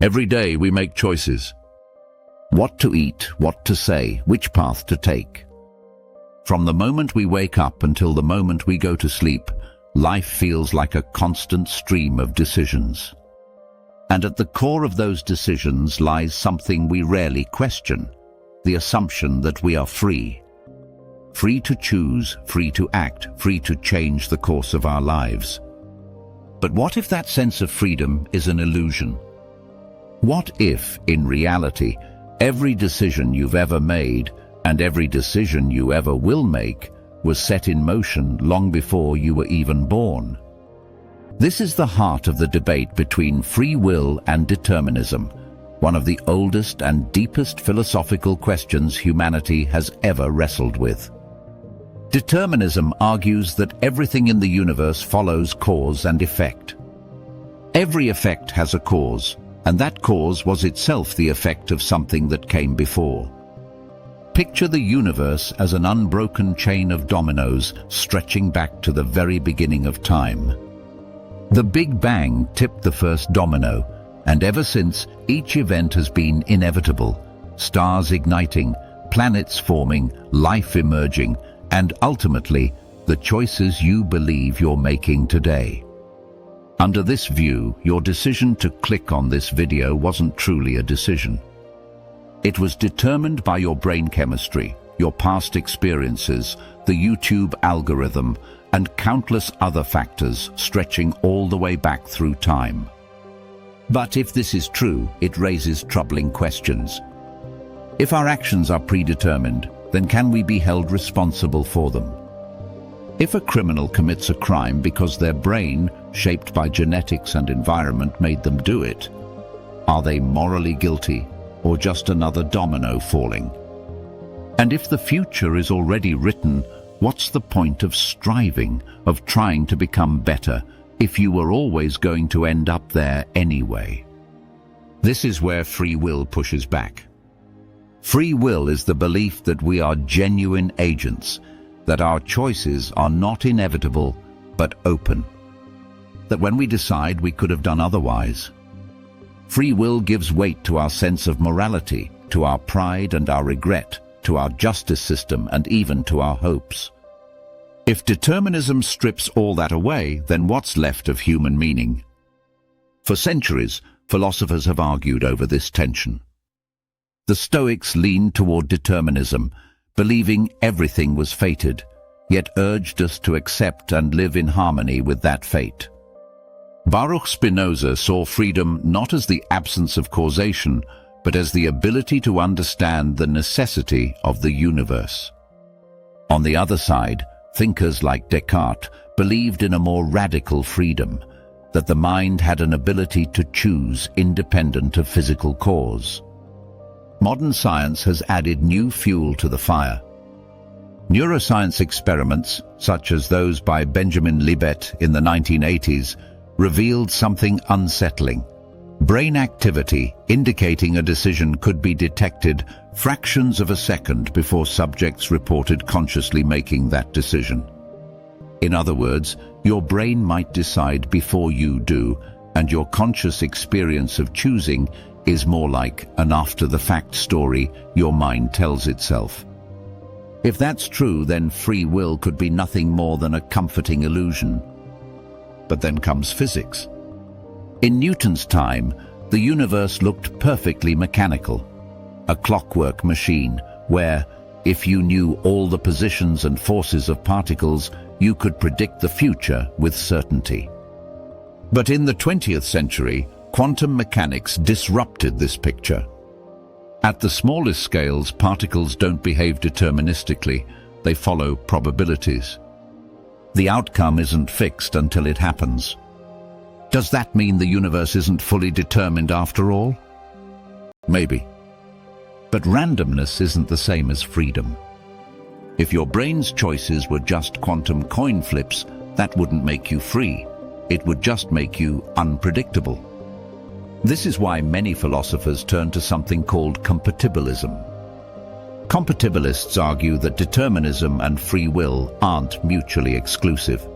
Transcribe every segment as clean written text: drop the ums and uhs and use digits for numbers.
Every day we make choices. What to eat, what to say, which path to take. From the moment we wake up until the moment we go to sleep, life feels like a constant stream of decisions. And at the core of those decisions lies something we rarely question, the assumption that we are free. Free to choose, free to act, free to change the course of our lives. But what if that sense of freedom is an illusion? What if, in reality, every decision you've ever made and every decision you ever will make was set in motion long before you were even born? This is the heart of the debate between free will and determinism, one of the oldest and deepest philosophical questions humanity has ever wrestled with. Determinism argues that everything in the universe follows cause and effect. Every effect has a cause, and that cause was itself the effect of something that came before. Picture the universe as an unbroken chain of dominoes stretching back to the very beginning of time. The Big Bang tipped the first domino, and ever since, each event has been inevitable. Stars igniting, planets forming, life emerging, and ultimately, the choices you believe you're making today. Under this view, your decision to click on this video wasn't truly a decision. It was determined by your brain chemistry, your past experiences, the YouTube algorithm, and countless other factors stretching all the way back through time. But if this is true, it raises troubling questions. If our actions are predetermined, then can we be held responsible for them? If a criminal commits a crime because their brain, shaped by genetics and environment, made them do it, are they morally guilty or just another domino falling? And if the future is already written, what's the point of striving, of trying to become better, if you were always going to end up there anyway? This is where free will pushes back. Free will is the belief that we are genuine agents, that our choices are not inevitable, but open. That when we decide, we could have done otherwise. Free will gives weight to our sense of morality, to our pride and our regret, to our justice system, and even to our hopes. If determinism strips all that away, then what's left of human meaning? For centuries, philosophers have argued over this tension. The Stoics leaned toward determinism, believing everything was fated, yet urged us to accept and live in harmony with that fate. Baruch Spinoza saw freedom not as the absence of causation, but as the ability to understand the necessity of the universe. On the other side, thinkers like Descartes believed in a more radical freedom, that the mind had an ability to choose independent of physical cause. Modern science has added new fuel to the fire. Neuroscience experiments, such as those by Benjamin Libet in the 1980s, revealed something unsettling. Brain activity indicating a decision could be detected fractions of a second before subjects reported consciously making that decision. In other words, your brain might decide before you do, and your conscious experience of choosing is more like an after-the-fact story your mind tells itself. If that's true, then free will could be nothing more than a comforting illusion. But then comes physics. In Newton's time, the universe looked perfectly mechanical, a clockwork machine where, if you knew all the positions and forces of particles, you could predict the future with certainty. But in the 20th century, quantum mechanics disrupted this picture. At the smallest scales, particles don't behave deterministically, they follow probabilities. The outcome isn't fixed until it happens. Does that mean the universe isn't fully determined after all? Maybe. But randomness isn't the same as freedom. If your brain's choices were just quantum coin flips, that wouldn't make you free. It would just make you unpredictable. This is why many philosophers turn to something called compatibilism. Compatibilists argue that determinism and free will aren't mutually exclusive.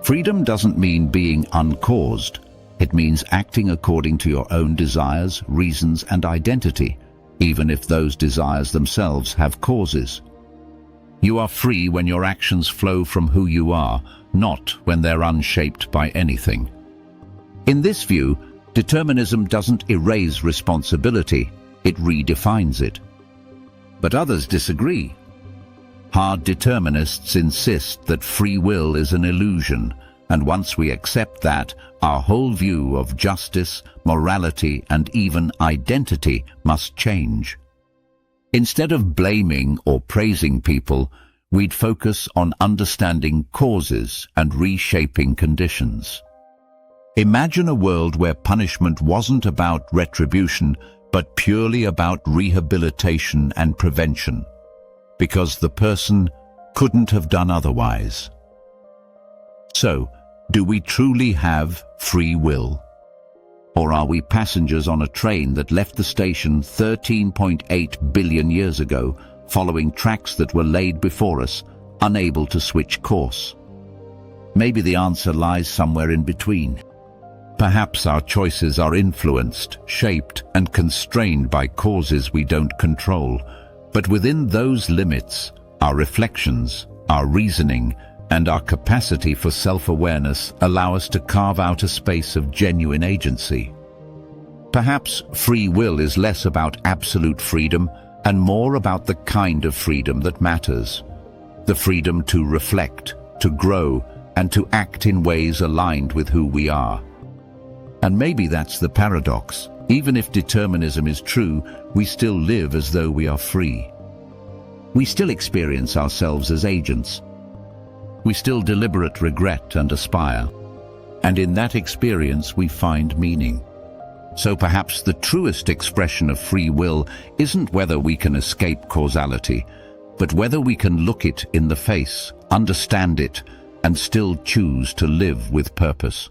Freedom doesn't mean being uncaused. It means acting according to your own desires, reasons, and identity, even if those desires themselves have causes. You are free when your actions flow from who you are, not when they're unshaped by anything. In this view, determinism doesn't erase responsibility, it redefines it. But others disagree. Hard determinists insist that free will is an illusion, and once we accept that, our whole view of justice, morality, and even identity must change. Instead of blaming or praising people, we'd focus on understanding causes and reshaping conditions. Imagine a world where punishment wasn't about retribution, but purely about rehabilitation and prevention, because the person couldn't have done otherwise. So, do we truly have free will? Or are we passengers on a train that left the station 13.8 billion years ago, following tracks that were laid before us, unable to switch course? Maybe the answer lies somewhere in between. Perhaps our choices are influenced, shaped, and constrained by causes we don't control. But within those limits, our reflections, our reasoning, and our capacity for self-awareness allow us to carve out a space of genuine agency. Perhaps free will is less about absolute freedom and more about the kind of freedom that matters. The freedom to reflect, to grow, and to act in ways aligned with who we are. And maybe that's the paradox. Even if determinism is true, we still live as though we are free. We still experience ourselves as agents. We still deliberate regret and aspire. And in that experience we find meaning. So perhaps the truest expression of free will isn't whether we can escape causality, but whether we can look it in the face, understand it, and still choose to live with purpose.